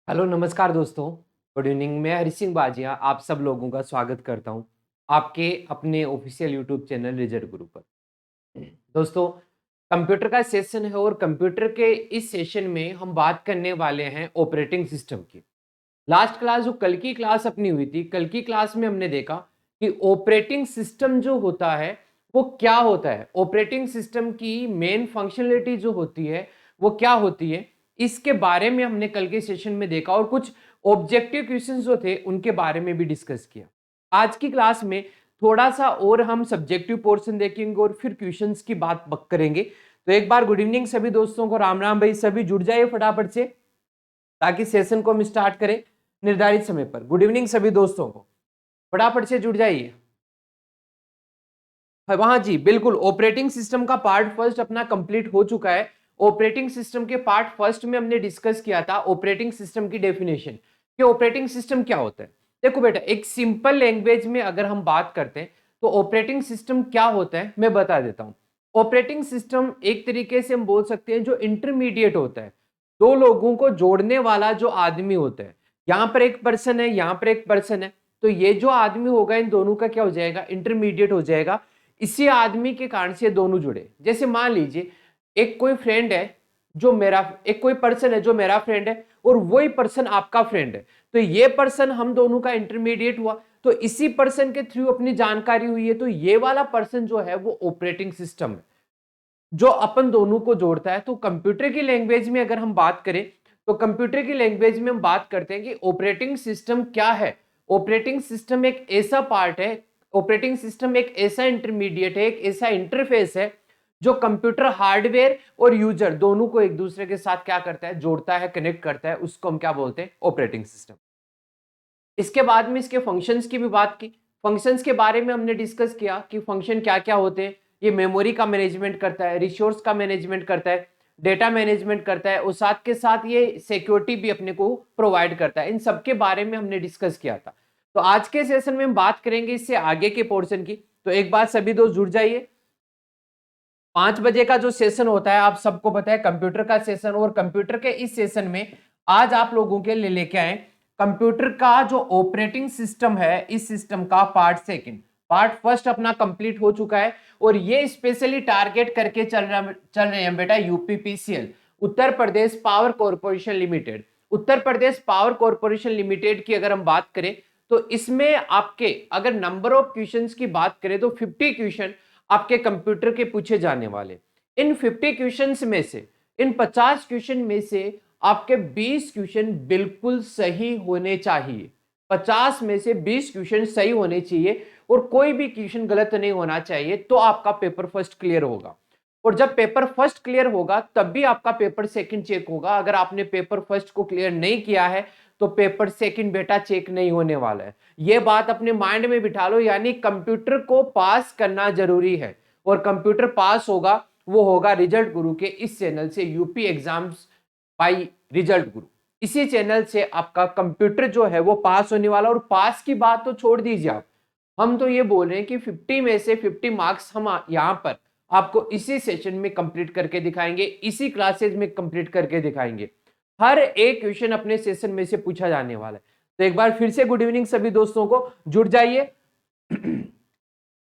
Hello नमस्कार दोस्तों। Good evening. मैं हरि सिंह बाजिया आप सब लोगों का स्वागत करता हूं आपके अपने ऑफिशियल यूट्यूब चैनल रिजल्ट गुरु पर। दोस्तों, कंप्यूटर का सेशन है और कंप्यूटर के इस सेशन में हम बात करने वाले हैं ऑपरेटिंग सिस्टम की। लास्ट क्लास जो कल की क्लास अपनी हुई थी, कल की क्लास में हमने देखा कि ऑपरेटिंग सिस्टम जो होता है वो क्या होता है, ऑपरेटिंग सिस्टम की मेन फंक्शनलिटी जो होती है वो क्या होती है, इसके बारे में हमने कल के सेशन में देखा और कुछ ऑब्जेक्टिव क्वेश्चंस जो थे उनके बारे में भी डिस्कस किया। आज की क्लास में थोड़ा सा और हम सब्जेक्टिव पोर्शन देखेंगे और फिर क्वेश्चंस की बात करेंगे। तो एक बार गुड इवनिंग सभी दोस्तों को, राम राम भाई, सभी जुड़ जाइए फटाफट से ताकि सेशन को हम स्टार्ट करें निर्धारित समय पर। गुड इवनिंग सभी दोस्तों को, फटाफट से जुड़ जाइए। वहां जी बिल्कुल, ऑपरेटिंग सिस्टम का पार्ट फर्स्ट अपना कंप्लीट हो चुका है। ऑपरेटिंग सिस्टम के पार्ट फर्स्ट में हमने डिस्कस किया था ऑपरेटिंग सिस्टम की डेफिनेशन कि ऑपरेटिंग सिस्टम क्या होता है। देखो बेटा, एक सिंपल लैंग्वेज में अगर हम बात करते हैं तो ऑपरेटिंग सिस्टम क्या होता है मैं बता देता हूं। ऑपरेटिंग सिस्टम एक तरीके से हम बोल सकते हैं जो इंटरमीडिएट होता है, दो लोगों को जोड़ने वाला जो आदमी होता है। यहां पर एक पर्सन है, यहां पर एक पर्सन है, तो ये जो आदमी होगा इन दोनों का क्या हो जाएगा, इंटरमीडिएट हो जाएगा। इसी आदमी के कारण से दोनों जुड़े। जैसे मान लीजिए एक कोई फ्रेंड है जो मेरा, एक कोई पर्सन है जो मेरा फ्रेंड है और वही पर्सन आपका फ्रेंड है, तो ये पर्सन हम दोनों का इंटरमीडिएट हुआ, तो इसी पर्सन के थ्रू अपनी जानकारी हुई है, तो ये वाला पर्सन जो है वो ऑपरेटिंग सिस्टम है जो अपन दोनों को जोड़ता है। तो कंप्यूटर की लैंग्वेज में अगर हम बात करें तो कंप्यूटर की लैंग्वेज में हम बात करते हैं कि ऑपरेटिंग सिस्टम क्या है। ऑपरेटिंग सिस्टम एक ऐसा पार्ट है, ऑपरेटिंग सिस्टम एक ऐसा इंटरमीडिएट है, एक ऐसा इंटरफेस है जो कंप्यूटर हार्डवेयर और यूजर दोनों को एक दूसरे के साथ क्या करता है, जोड़ता है, कनेक्ट करता है। उसको हम क्या बोलते हैं, ऑपरेटिंग सिस्टम। इसके बाद में इसके फंक्शंस की भी बात की। फंक्शंस के बारे में हमने डिस्कस किया कि फंक्शन क्या क्या होते हैं। ये मेमोरी का मैनेजमेंट करता है, रिसोर्स का मैनेजमेंट करता है, डेटा मैनेजमेंट करता है और साथ के साथ ये सिक्योरिटी भी अपने को प्रोवाइड करता है। इन सब के बारे में हमने डिस्कस किया था। तो आज के सेशन में हम बात करेंगे इससे आगे के पोर्शन की। तो एक बार सभी दोस्त जुड़ जाइए। 5 बजे का जो सेशन होता है आप सबको पता है, कंप्यूटर का सेशन। और कंप्यूटर के इस सेशन में आज आप लोगों के लिए लेके आए कंप्यूटर का जो ऑपरेटिंग सिस्टम है, इस सिस्टम का पार्ट सेकंड। पार्ट फर्स्ट अपना कंप्लीट हो चुका है और ये स्पेशली टारगेट करके चल रहे हैं बेटा UPPCL, Uttar Pradesh power corporation limited. Uttar Pradesh power corporation limited की अगर हम बात करें तो इसमें आपके अगर नंबर ऑफ क्वेश्चंस की बात करें तो 50 क्वेश्चन आपके कंप्यूटर के पूछे जाने वाले। इन 50 क्वेश्चंस में से, इन 50 क्वेश्चन में से आपके 20 क्वेश्चन बिल्कुल सही होने चाहिए। 50 में से 20 क्वेश्चन सही होने चाहिए और कोई भी क्वेश्चन गलत नहीं होना चाहिए, तो आपका पेपर फर्स्ट क्लियर होगा। और जब पेपर फर्स्ट क्लियर होगा तब भी आपका पेपर सेकंड चेक होगा। अगर आपने पेपर फर्स्ट को क्लियर नहीं किया है तो पेपर सेकंड बेटा चेक नहीं होने वाला है। यह बात अपने माइंड में बिठा लो। यानी कंप्यूटर को पास करना जरूरी है और कंप्यूटर पास होगा वो होगा रिजल्ट गुरु के इस चैनल से, यूपी एग्जाम्स बाय रिजल्ट गुरु। इसी चैनल से आपका कंप्यूटर जो है वो पास होने वाला। और पास की बात तो छोड़ दीजिए आप, हम तो ये बोल रहे हैं कि 50 में से 50 मार्क्स हम यहां पर आपको इसी सेशन में कंप्लीट करके दिखाएंगे, इसी क्लासेज में कंप्लीट करके दिखाएंगे। हर एक क्वेश्चन अपने सेशन में से पूछा जाने वाला है। तो एक बार फिर से गुड इवनिंग सभी दोस्तों को, जुड़ जाइए।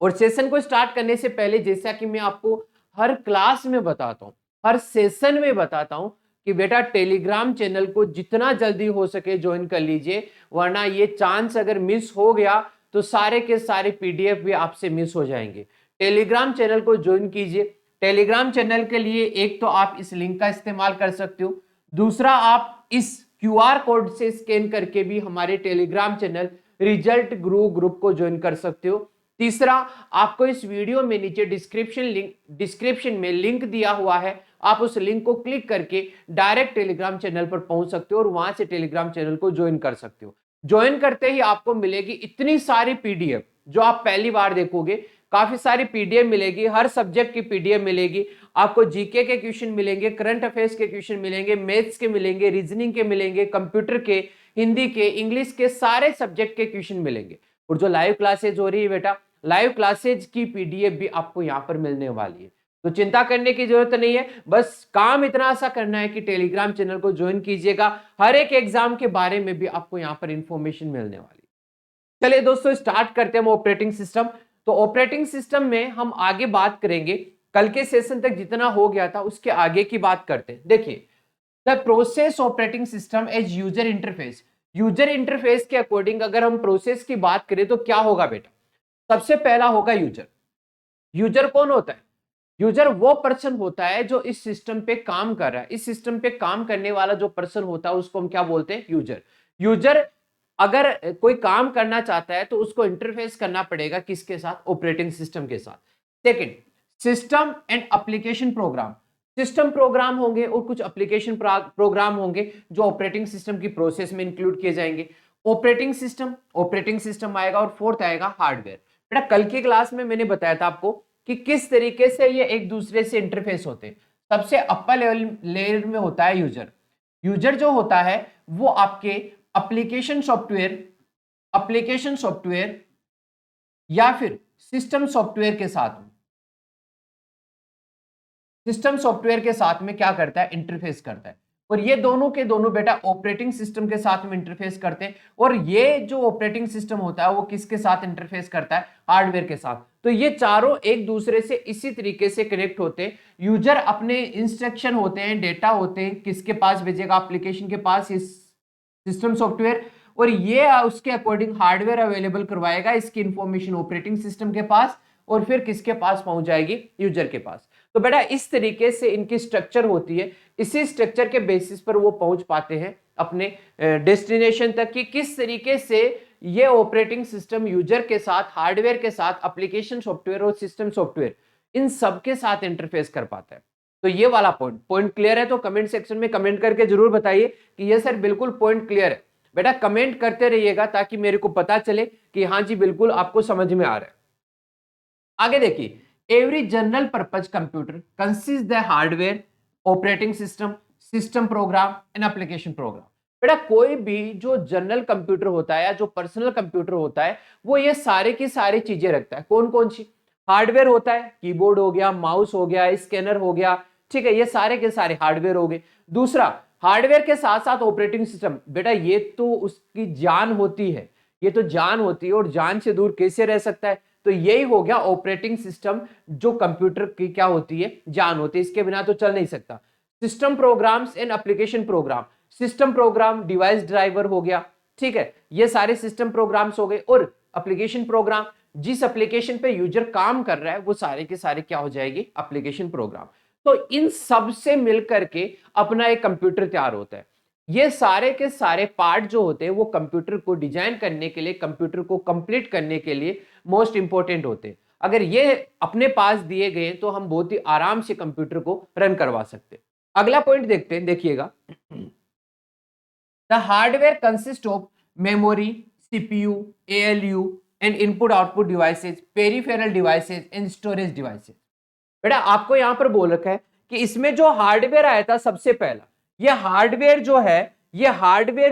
और सेशन को स्टार्ट करने से पहले जैसा कि मैं आपको हर क्लास में बताता हूं, हर सेशन में बताता हूं कि बेटा टेलीग्राम चैनल को जितना जल्दी हो सके ज्वाइन कर लीजिए, वरना ये चांस अगर मिस हो गया तो सारे के सारे पीडीएफ भी आपसे मिस हो जाएंगे। टेलीग्राम चैनल को ज्वाइन कीजिए। टेलीग्राम चैनल के लिए एक तो आप इस लिंक का इस्तेमाल कर सकते हो, दूसरा आप इस क्यूआर कोड से स्कैन करके भी हमारे टेलीग्राम चैनल रिजल्ट गुरु ग्रुप को ज्वाइन कर सकते हो। तीसरा, आपको इस वीडियो में नीचे डिस्क्रिप्शन में लिंक दिया हुआ है, आप उस लिंक को क्लिक करके डायरेक्ट टेलीग्राम चैनल पर पहुंच सकते हो और वहां से टेलीग्राम चैनल को ज्वाइन कर सकते हो। ज्वाइन करते ही आपको मिलेगी इतनी सारी पीडीएफ जो आप पहली बार देखोगे। काफी सारी पीडीएफ मिलेगी, हर सब्जेक्ट की पीडीएफ मिलेगी आपको। जीके के क्वेश्चन मिलेंगे, करंट अफेयर्स के क्वेश्चन मिलेंगे, मैथ्स के मिलेंगे, रीजनिंग के मिलेंगे, कंप्यूटर के, हिंदी के, इंग्लिश के, सारे सब्जेक्ट के क्वेश्चन मिलेंगे। और जो लाइव क्लासेज हो रही है बेटा, लाइव क्लासेज की पीडीएफ भी आपको यहाँ पर मिलने वाली है। तो चिंता करने की जरूरत नहीं है, बस काम इतना सा करना है कि टेलीग्राम चैनल को ज्वाइन कीजिएगा, हर एक एग्जाम के बारे में भी आपको यहाँ पर इंफॉर्मेशन मिलने वाली है। चलिए दोस्तों स्टार्ट करते हैं हम ऑपरेटिंग सिस्टम। तो ऑपरेटिंग सिस्टम में हम आगे बात करेंगे, कल के सेशन तक जितना हो गया था उसके आगे की बात करते हैं। देखिए, the process operating system as user interface. User interface के अकॉर्डिंग अगर हम प्रोसेस की बात करें तो क्या होगा बेटा, सबसे पहला होगा यूजर। यूजर कौन होता है? यूजर वो पर्सन होता है जो इस सिस्टम पे काम कर रहा है। इस सिस्टम पे काम करने वाला जो पर्सन होता है उसको हम क्या बोलते हैं? यूजर। यूजर अगर कोई काम करना चाहता है तो उसको इंटरफेस करना पड़ेगा किसके साथ? ऑपरेटिंग सिस्टम के साथ। Second, system and application program. System programme होंगे और कुछ एप्लीकेशन प्रोग्राम होंगे जो ऑपरेटिंग सिस्टम की प्रोसेस में इंक्लूड किए जाएंगे। ऑपरेटिंग सिस्टम आएगा और फोर्थ आएगा हार्डवेयर। बेटा कल की क्लास में मैंने बताया था आपको कि किस तरीके से ये एक दूसरे से इंटरफेस होते हैं। सबसे अपर लेयर में होता है यूजर। यूजर जो होता है वो आपके एप्लीकेशन सॉफ्टवेयर या फिर सिस्टम सॉफ्टवेयर के साथ क्या करता है? इंटरफेस करता है। और ये दोनों के दोनों बेटा ऑपरेटिंग सिस्टम के साथ में इंटरफेस करते हैं। और ये जो ऑपरेटिंग सिस्टम होता है वो किसके साथ इंटरफेस करता है? हार्डवेयर के साथ। तो ये चारों एक दूसरे से इसी तरीके से कनेक्ट होते हैं। यूजर अपने इंस्ट्रक्शन होते हैं, डेटा होते हैं, किसके पास भेजेगा? एप्लीकेशन के पास, सिस्टम सॉफ्टवेयर। और ये उसके अकॉर्डिंग हार्डवेयर अवेलेबल करवाएगा इसकी इंफॉर्मेशन ऑपरेटिंग सिस्टम के पास, और फिर किसके पास पहुंच जाएगी? यूजर के पास। तो बेटा इस तरीके से इनकी स्ट्रक्चर होती है। इसी स्ट्रक्चर के बेसिस पर वो पहुंच पाते हैं अपने डेस्टिनेशन तक कि किस तरीके से ये ऑपरेटिंग सिस्टम यूजर के साथ, हार्डवेयर के साथ, एप्लीकेशन सॉफ्टवेयर और सिस्टम सॉफ्टवेयर इन सब के साथ इंटरफेस कर पाता है। तो ये वाला पॉइंट क्लियर है? तो कमेंट सेक्शन में कमेंट करके जरूर बताइए कि ये सर बिल्कुल पॉइंट क्लियर है। बेटा कमेंट करते रहिएगा ताकि मेरे को पता चले कि हाँ जी बिल्कुल आपको समझ में आ रहा है। आगे देखिए, every general purpose computer consist the hardware, operating system, system program and application programme. बेटा कोई भी जो जनरल कंप्यूटर होता है या जो पर्सनल कंप्यूटर होता है वो ये सारे की सारी चीजें रखता है। कौन कौन सी? हार्डवेयर होता है, कीबोर्ड हो गया, माउस हो गया, स्कैनर हो गया, ठीक है, ये सारे के सारे हार्डवेयर हो गए। दूसरा, हार्डवेयर के साथ साथ ऑपरेटिंग सिस्टम। बेटा ये तो उसकी जान होती है, ये तो जान होती है, और जान से दूर कैसे रह सकता है? तो यही हो गया ऑपरेटिंग सिस्टम, जो कंप्यूटर की क्या होती है? जान होती है, इसके बिना तो चल नहीं सकता। System programs and application program. System program device driver हो गया, ठीक है, ये सारे सिस्टम प्रोग्राम्स हो गए। और एप्लीकेशन प्रोग्राम, जिस एप्लीकेशन पे यूजर काम कर रहा है वो सारे के सारे क्या हो जाएगी? Application program. तो इन सब से मिलकर के अपना एक कंप्यूटर तैयार होता है। ये सारे के सारे पार्ट जो होते हैं वो कंप्यूटर को डिजाइन करने के लिए, कंप्यूटर को कंप्लीट करने के लिए मोस्ट इंपॉर्टेंट होते हैं। अगर ये अपने पास दिए गए तो हम बहुत ही आराम से कंप्यूटर को रन करवा सकते हैं। अगला पॉइंट देखते हैं, देखिएगा। The hardware consist of memory, CPU, ALU and input output devices, peripheral devices and storage devices. बेटा आपको यहां पर बोल रखा है कि इसमें जो हार्डवेयर आया था सबसे पहला, ये हार्डवेयर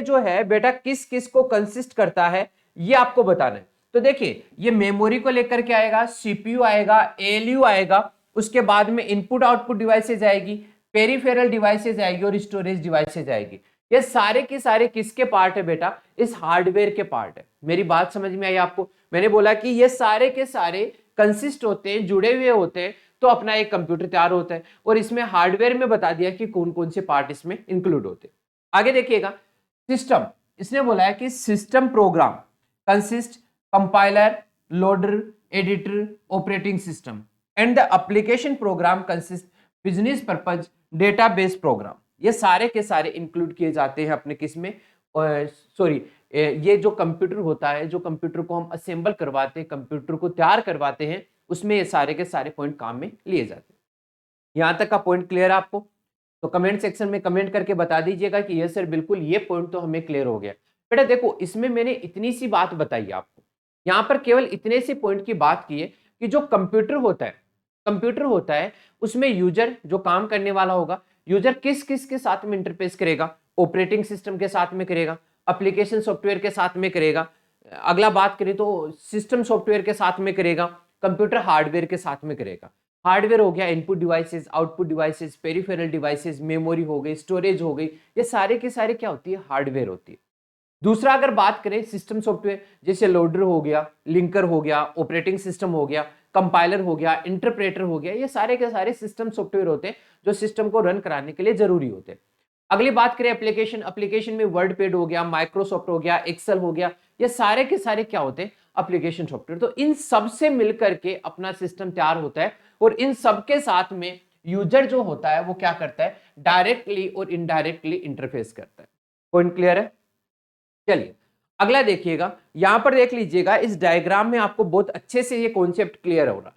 जो है बेटा किस किस को कंसिस्ट करता है ये आपको बताना है। तो देखिए, ये मेमोरी को लेकर के आएगा, सीपीयू आएगा, एएलयू आएगा, उसके बाद में इनपुट आउटपुट डिवाइसेज आएगी, पेरिफेरल डिवाइसेज आएगी और स्टोरेज डिवाइसेज आएगी। ये सारे के सारे किसके पार्ट है बेटा? इस हार्डवेयर के पार्ट है। मेरी बात समझ में आई आपको? मैंने बोला कि ये सारे के सारे कंसिस्ट होते हैं, जुड़े हुए होते हैं, तो अपना एक कंप्यूटर तैयार होता है। और इसमें हार्डवेयर में बता दिया कि कौन कौन से पार्ट इसमें इंक्लूड होते हैं। आगे देखिएगा, सिस्टम, इसने बोला है कि system program consist compiler, loader, editor, operating system and the application program consist business purpose database program. ये सारे के सारे इंक्लूड किए जाते हैं अपने किस में? सॉरी, ये जो कंप्यूटर होता है, जो कंप्यूटर को हम असेंबल करवाते हैं, कंप्यूटर को तैयार करवाते हैं, उसमें ये सारे के सारे पॉइंट काम में लिए जाते हैं। यहां तक का पॉइंट क्लियर है आपको? तो कमेंट सेक्शन में कमेंट करके बता दीजिएगा कि ये सर बिल्कुल ये पॉइंट तो हमें क्लियर हो गया। बेटा देखो, इसमें मैंने इतनी सी बात बताई आपको, यहाँ पर केवल इतने से पॉइंट की बात की है कि जो कंप्यूटर होता है उसमें यूजर जो काम करने वाला होगा, यूजर किस किस के साथ में इंटरफेस करेगा? ऑपरेटिंग सिस्टम के साथ में करेगा, एप्लीकेशन सॉफ्टवेयर के साथ में करेगा, अगला बात करें तो सिस्टम सॉफ्टवेयर के साथ में करेगा, कंप्यूटर हार्डवेयर के साथ में करेगा। हार्डवेयर हो गया input devices, output devices, peripheral devices, memory हो गई, स्टोरेज हो गई, ये सारे के सारे क्या होती है, हार्डवेयर होती है। दूसरा अगर बात करें सिस्टम सॉफ्टवेयर, जैसे लोडर हो गया, लिंकर हो गया, ऑपरेटिंग सिस्टम हो गया, कंपाइलर हो गया, इंटरप्रेटर हो गया, ये सारे के सारे सिस्टम सॉफ्टवेयर होते हैं जो सिस्टम को रन कराने के लिए जरूरी होते हैं। अगली बात करें एप्लीकेशन, एप्लीकेशन में वर्ड पैड हो गया, माइक्रोसॉफ्ट हो गया, एक्सेल हो गया, ये सारे के सारे क्या होते हैं, एप्लीकेशन सॉफ्टवेयर। तो इन सब से मिलकर के अपना सिस्टम तैयार होता है और इन सब के साथ में यूजर जो होता है वो क्या करता है, डायरेक्टली और इनडायरेक्टली इंटरफेस करता है। पॉइंट क्लियर है? चलिए अगला देखिएगा, यहां पर देख लीजिएगा, इस डायग्राम में आपको बहुत अच्छे से ये कॉन्सेप्ट क्लियर हो रहा है।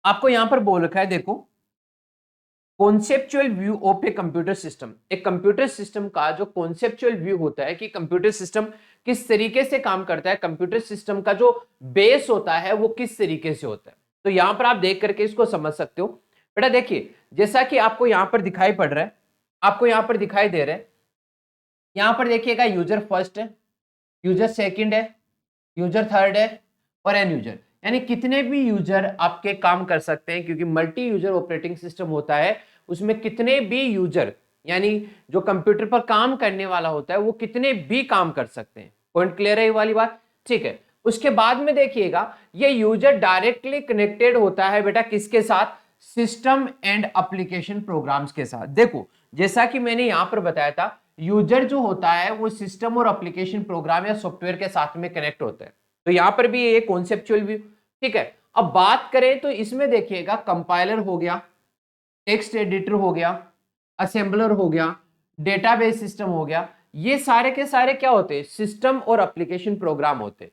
आपको यहां पर बोल रखा है, देखो, conceptual view of A computer system. एक कंप्यूटर सिस्टम का जो कॉन्सेप्चुअल व्यू होता है कि कंप्यूटर सिस्टम किस तरीके से काम करता है, कंप्यूटर सिस्टम का जो बेस होता है वो किस तरीके से होता है, तो यहां पर आप देख करके इसको समझ सकते हो। बेटा देखिए, जैसा कि आपको यहां पर दिखाई पड़ रहा है, आपको यहां पर दिखाई दे रहा है, यहां पर देखिएगा यूजर फर्स्ट है, यूजर सेकंड है, यूजर थर्ड है और एन यूजर, यानी कितने भी यूजर आपके काम कर सकते हैं, क्योंकि मल्टी यूजर ऑपरेटिंग सिस्टम होता है, उसमें कितने भी यूजर, यानी जो कंप्यूटर पर काम करने वाला होता है वो कितने भी काम कर सकते हैं। पॉइंट क्लियर है ये वाली बात? ठीक है। उसके बाद में देखिएगा, ये यूजर डायरेक्टली कनेक्टेड होता है बेटा किसके साथ, सिस्टम एंड एप्लीकेशन प्रोग्राम्स के साथ। देखो जैसा कि मैंने यहां पर बताया था, यूजर जो होता है वो सिस्टम और एप्लीकेशन प्रोग्राम या सॉफ्टवेयर के साथ में कनेक्ट होता है, तो यहां पर भी ये कॉन्सेप्चुअल व्यू। ठीक है, अब बात करें तो इसमें देखिएगा, कंपाइलर हो गया, टेक्स्ट एडिटर हो गया, असेंबलर हो गया, डेटाबेस सिस्टम हो गया, ये सारे के सारे क्या होते हैं, सिस्टम और एप्लीकेशन प्रोग्राम होते हैं।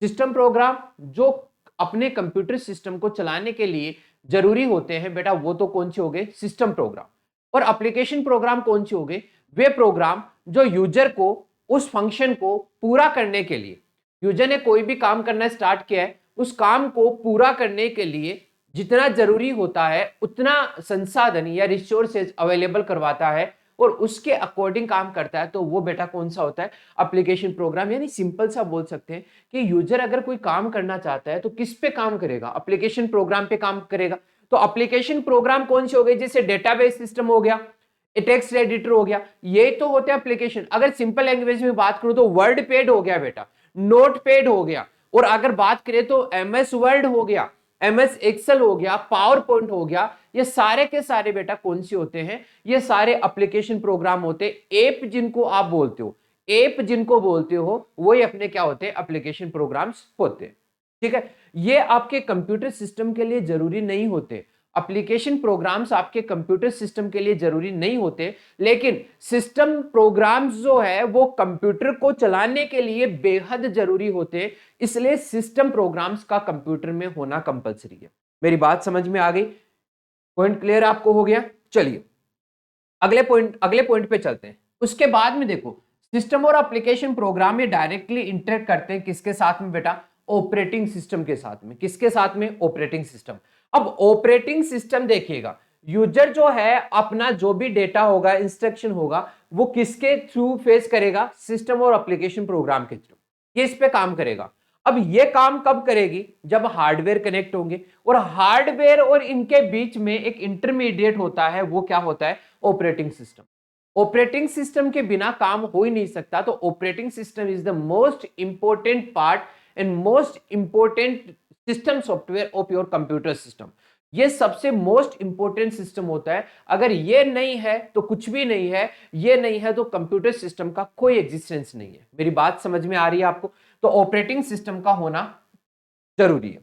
सिस्टम प्रोग्राम जो अपने कंप्यूटर सिस्टम को चलाने के लिए जरूरी होते हैं बेटा, वो तो कौन से हो गए, सिस्टम प्रोग्राम। और एप्लीकेशन प्रोग्राम कौन से हो गए, वे प्रोग्राम जो यूजर को उस फंक्शन को पूरा करने के लिए, यूजर ने कोई भी काम करना स्टार्ट किया है, उस काम को पूरा करने के लिए जितना जरूरी होता है उतना संसाधन या रिसोर्सेज अवेलेबल करवाता है और उसके अकॉर्डिंग काम करता है, तो वो बेटा कौन सा होता है, एप्लीकेशन प्रोग्राम। यानी सिंपल सा बोल सकते हैं कि यूजर अगर कोई काम करना चाहता है तो किस पे काम करेगा, एप्लीकेशन प्रोग्राम पे काम करेगा। तो एप्लीकेशन प्रोग्राम कौन से हो गए, जैसे डेटाबेस सिस्टम हो गया, टेक्स्ट एडिटर हो गया, ये तो होते हैं एप्लीकेशन। अगर सिंपल लैंग्वेज में बात करूं तो वर्ड पैड हो गया बेटा, नोट पैड हो गया, और अगर बात करें तो एमएस वर्ड हो गया, एमएस एक्सेल हो गया, पावर पॉइंट हो गया, ये सारे के सारे बेटा कौन से होते हैं, ये सारे एप्लीकेशन प्रोग्राम होते हैं। ऐप जिनको आप बोलते हो, ऐप जिनको बोलते हो, वही अपने क्या होते हैं, एप्लीकेशन प्रोग्राम्स होते हैं। ठीक है, ये आपके कंप्यूटर सिस्टम के लिए जरूरी नहीं होते, एप्लीकेशन प्रोग्राम्स आपके कंप्यूटर सिस्टम के लिए जरूरी नहीं होते, लेकिन सिस्टम प्रोग्राम्स जो है वो कंप्यूटर को चलाने के लिए बेहद जरूरी होते, इसलिए सिस्टम प्रोग्राम्स का कंप्यूटर में होना कंपलसरी है। मेरी बात समझ में आ गई? पॉइंट क्लियर आपको हो गया? चलिए अगले पॉइंट पे चलते हैं। उसके बाद में देखो, सिस्टम और एप्लीकेशन प्रोग्राम में डायरेक्टली इंटरेक्ट करते हैं किसके साथ में बेटा, ऑपरेटिंग सिस्टम के साथ में। किसके साथ में, ऑपरेटिंग सिस्टम। अब ऑपरेटिंग सिस्टम देखिएगा, यूजर जो है अपना जो भी डेटा होगा, इंस्ट्रक्शन होगा, वो किसके थ्रू फेस करेगा, सिस्टम और एप्लीकेशन प्रोग्राम के थ्रू, ये इस पे काम करेगा। अब ये काम कब करेगी, जब हार्डवेयर कनेक्ट होंगे, और हार्डवेयर और इनके बीच में एक इंटरमीडिएट होता है, वो क्या होता है, ऑपरेटिंग सिस्टम। ऑपरेटिंग सिस्टम के बिना काम हो ही नहीं सकता, तो operating system is the most important part and most important system software of your computer system. ये सबसे मोस्ट इंपॉर्टेंट सिस्टम होता है, अगर ये नहीं है तो कुछ भी नहीं है, ये नहीं है तो कंप्यूटर सिस्टम का कोई एग्जिस्टेंस नहीं है। मेरी बात समझ में आ रही है आपको? तो ऑपरेटिंग सिस्टम का होना जरूरी है।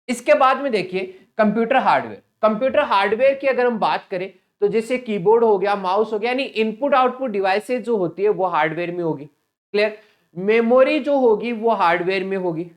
इसके बाद में देखिए कंप्यूटर हार्डवेयर। कंप्यूटर हार्डवेयर की अगर हम बात करें तो जैसे कीबोर्ड हो गया, माउस हो गया, यानी इनपुट आउटपुट डिवाइसेज जो होती है वो हार्डवेयर में होगी। क्लियर? मेमोरी जो होगी वो हार्डवेयर में होगी,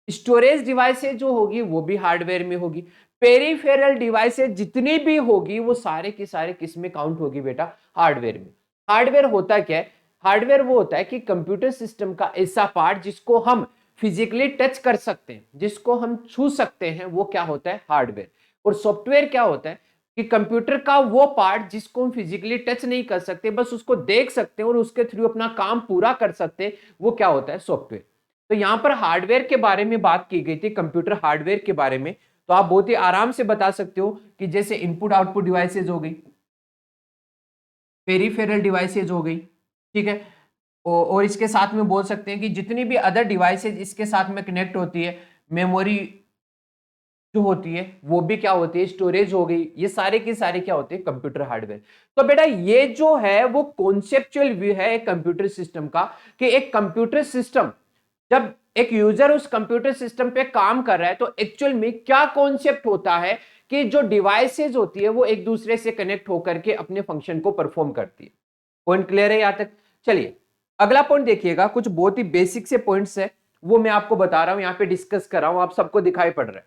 स्टोरेज डिवाइसेज जो होगी वो भी हार्डवेयर में होगी, पेरिफेरल डिवाइसेज जितनी भी होगी वो सारे के सारे किस में काउंट होगी बेटा, हार्डवेयर में। हार्डवेयर होता क्या है, हार्डवेयर वो होता है कि कंप्यूटर सिस्टम का ऐसा पार्ट जिसको हम फिजिकली टच कर सकते हैं, जिसको हम छू सकते हैं, वो क्या होता है, हार्डवेयर। और सॉफ्टवेयर क्या होता है कि कंप्यूटर का वो पार्ट जिसको हम फिजिकली टच नहीं कर सकते, बस उसको देख सकते हैं और उसके थ्रू अपना काम पूरा कर सकते हैं, वो क्या होता है, सॉफ्टवेयर। तो यहां पर हार्डवेयर के बारे में बात की गई थी, कंप्यूटर हार्डवेयर के बारे में। तो आप बहुत ही आराम से बता सकते हो कि जैसे इनपुट आउटपुट डिवाइसेज हो गई, पेरिफेरल डिवाइसेज हो गई, ठीक है, और इसके साथ में बोल सकते हैं कि जितनी भी अदर डिवाइसेज इसके साथ में कनेक्ट होती है, मेमोरी जो होती है वो भी क्या होती है, स्टोरेज हो गई, ये सारे की सारे क्या होते हैं, कंप्यूटर हार्डवेयर। तो बेटा ये जो है वो कॉन्सेप्चुअल व्यू है एक कंप्यूटर सिस्टम का, कि एक कंप्यूटर सिस्टम जब एक यूजर उस कंप्यूटर सिस्टम पे काम कर रहा है तो एक्चुअल में क्या कॉन्सेप्ट होता है कि जो डिवाइसेज होती है वो एक दूसरे से कनेक्ट होकर के अपने फंक्शन को परफॉर्म करती है। पॉइंट क्लियर है यहां तक? चलिए अगला पॉइंट देखिएगा, कुछ बहुत ही बेसिक से पॉइंट्स है वो मैं आपको बता रहा हूं, यहां पे डिस्कस कर रहा हूं, आप सबको दिखाई पड़ रहा है।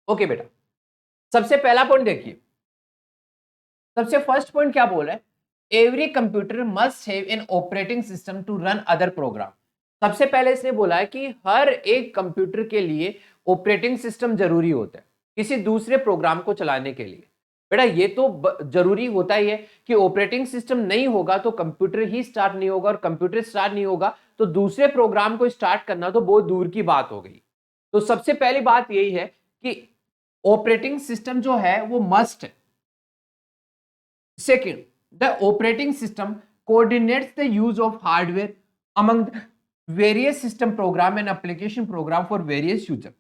ओके बेटा, सबसे पहला पॉइंट देखिए, सबसे फर्स्ट पॉइंट क्या बोल रहा है, every computer must have an operating system to run other program. सबसे पहले इसने बोला है कि हर एक कंप्यूटर के लिए ऑपरेटिंग सिस्टम जरूरी होता है किसी दूसरे प्रोग्राम को चलाने के लिए। बेटा ये तो जरूरी होता ही है कि ऑपरेटिंग सिस्टम नहीं होगा तो कंप्यूटर ही स्टार्ट नहीं होगा, और कंप्यूटर स्टार्ट नहीं होगा तो दूसरे प्रोग्राम को स्टार्ट करना तो बहुत दूर की बात हो गई। तो सबसे पहली बात यही है कि ऑपरेटिंग सिस्टम जो है वो मस्ट है। Second, the operating system coordinates the use of hardware among the various system program and application program for various users.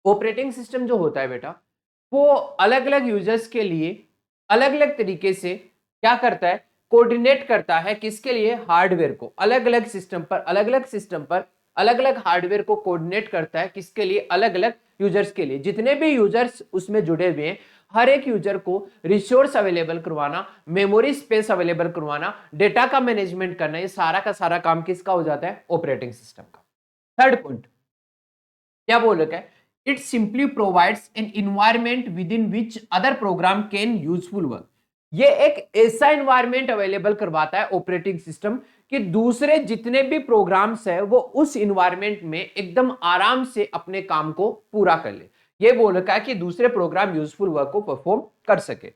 Operating system जो होता है बेटा वो अलग अलग यूजर्स के लिए अलग अलग तरीके से क्या करता है, कोऑर्डिनेट करता है, किसके लिए, हार्डवेयर को, अलग अलग सिस्टम पर अलग अलग सिस्टम पर अलग अलग हार्डवेयर को कोऑर्डिनेट करता है, किसके लिए, अलग अलग यूजर्स के लिए। जितने भी यूजर्स उसमें जुड़े हुए हैं हर एक यूजर को रिसोर्स अवेलेबल करवाना, मेमोरी स्पेस अवेलेबल करवाना, डेटा का मैनेजमेंट करना, ये सारा का सारा काम किसका हो जाता है, ऑपरेटिंग सिस्टम का। थर्ड पॉइंट क्या बोल रखा है, it simply provides an environment with in which other program can useful work. ये एक ऐसा इन्वायरमेंट अवेलेबल करवाता है ऑपरेटिंग सिस्टम कि दूसरे जितने भी प्रोग्राम्स है वो उस इन्वायरमेंट में एकदम आराम से अपने काम को पूरा कर ले। ये बोल रखा है कि दूसरे प्रोग्राम यूजफुल वर्क को परफॉर्म कर सके।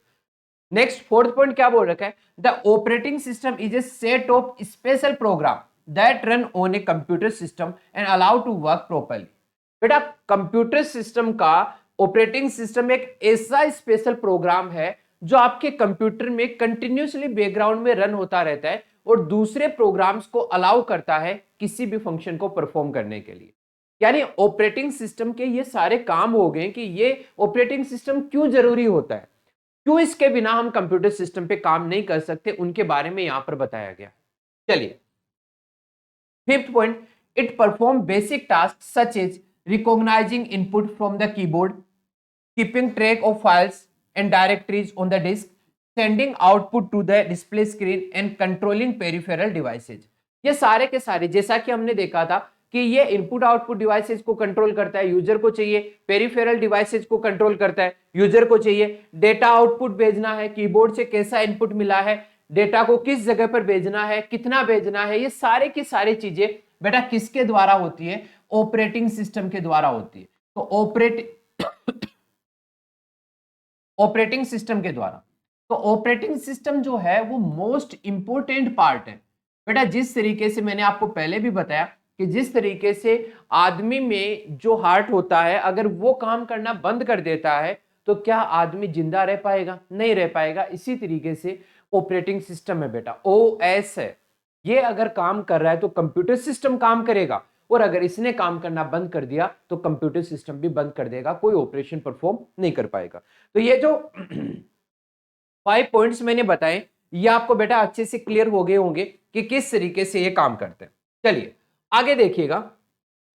नेक्स्ट फोर्थ पॉइंट क्या बोल रखा है, the operating system is a set of special program that run on a computer system and allow to work properly. बेटा कंप्यूटर सिस्टम का ऑपरेटिंग सिस्टम एक ऐसा स्पेशल प्रोग्राम है जो आपके कंप्यूटर में कंटिन्यूसली बैकग्राउंड में रन होता रहता है और दूसरे प्रोग्राम्स को अलाउ करता है किसी भी फंक्शन को परफॉर्म करने के लिए। यानी ऑपरेटिंग सिस्टम के ये सारे काम हो गए कि ये ऑपरेटिंग सिस्टम क्यों जरूरी होता है, क्यों इसके बिना हम कंप्यूटर सिस्टम पे काम नहीं कर सकते, उनके बारे में यहां पर बताया गया। चलिए fifth point, it perform basic task such as recognizing input from the keyboard, keeping track of files and directories on the disk, sending output to the display screen and controlling peripheral devices. ये सारे के सारे जैसा कि हमने देखा था कि ये इनपुट आउटपुट डिवाइसेस को कंट्रोल करता है, यूजर को चाहिए, पेरिफेरल डिवाइसेस को कंट्रोल करता है, यूजर को चाहिए डेटा आउटपुट भेजना है, कीबोर्ड से कैसा इनपुट मिला है, डेटा को किस जगह पर भेजना है, कितना भेजना है, ये सारे की सारी चीजें बेटा किसके द्वारा होती है, ऑपरेटिंग सिस्टम के द्वारा होती है। तो ऑपरेटिंग सिस्टम के द्वारा। तो ऑपरेटिंग सिस्टम जो है वो मोस्ट इंपोर्टेंट पार्ट है बेटा। जिस तरीके से मैंने आपको पहले भी बताया कि जिस तरीके से आदमी में जो हार्ट होता है अगर वो काम करना बंद कर देता है तो क्या आदमी जिंदा रह पाएगा, नहीं रह पाएगा। इसी तरीके से ऑपरेटिंग सिस्टम है बेटा, ओएस है, ये अगर काम कर रहा है तो कंप्यूटर सिस्टम काम करेगा, और अगर इसने काम करना बंद कर दिया तो कंप्यूटर सिस्टम भी बंद कर देगा, कोई ऑपरेशन परफॉर्म नहीं कर पाएगा। तो ये जो 5 पॉइंट्स मैंने बताए ये आपको बेटा अच्छे से क्लियर हो गए होंगे कि किस तरीके से ये काम करते हैं। चलिए आगे देखिएगा,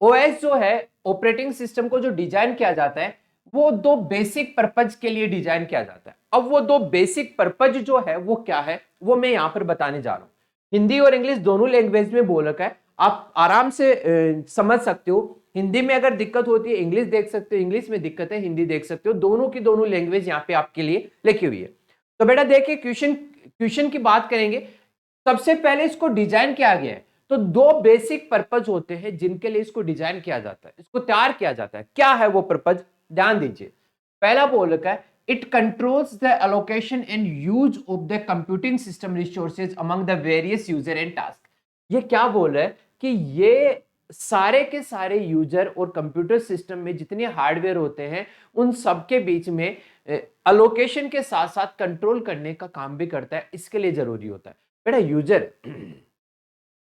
ओएस जो है ऑपरेटिंग सिस्टम को जो डिजाइन किया जाता है वो दो बेसिक पर्पज के लिए डिजाइन किया जाता है। अब वो दो बेसिक पर्पज जो है वो क्या है वो मैं यहां पर बताने जा रहा हूं। हिंदी और इंग्लिश दोनों लैंग्वेज में बोल रखा है, आप आराम से समझ सकते हो। हिंदी में अगर दिक्कत होती है इंग्लिश देख सकते हो, इंग्लिश में दिक्कत है हिंदी देख सकते हो, दोनों की दोनों लैंग्वेज यहाँ पे आपके लिए लिखी हुई है। तो बेटा देखिए क्वेश्चन की बात करेंगे। सबसे पहले इसको डिजाइन किया गया है तो दो बेसिक पर्पज होते हैं जिनके लिए इसको डिजाइन किया जाता है, इसको तैयार किया जाता है। क्या है वो पर्पज, ध्यान दीजिए। पहला बोल रखा है it controls the allocation and use of the computing system resources among the various user and task। ये क्या बोल रहा है कि ये सारे के सारे यूजर और कंप्यूटर सिस्टम में जितने हार्डवेयर होते हैं उन सब के बीच में अलोकेशन के साथ साथ कंट्रोल करने का काम भी करता है, इसके लिए जरूरी होता है। बेटा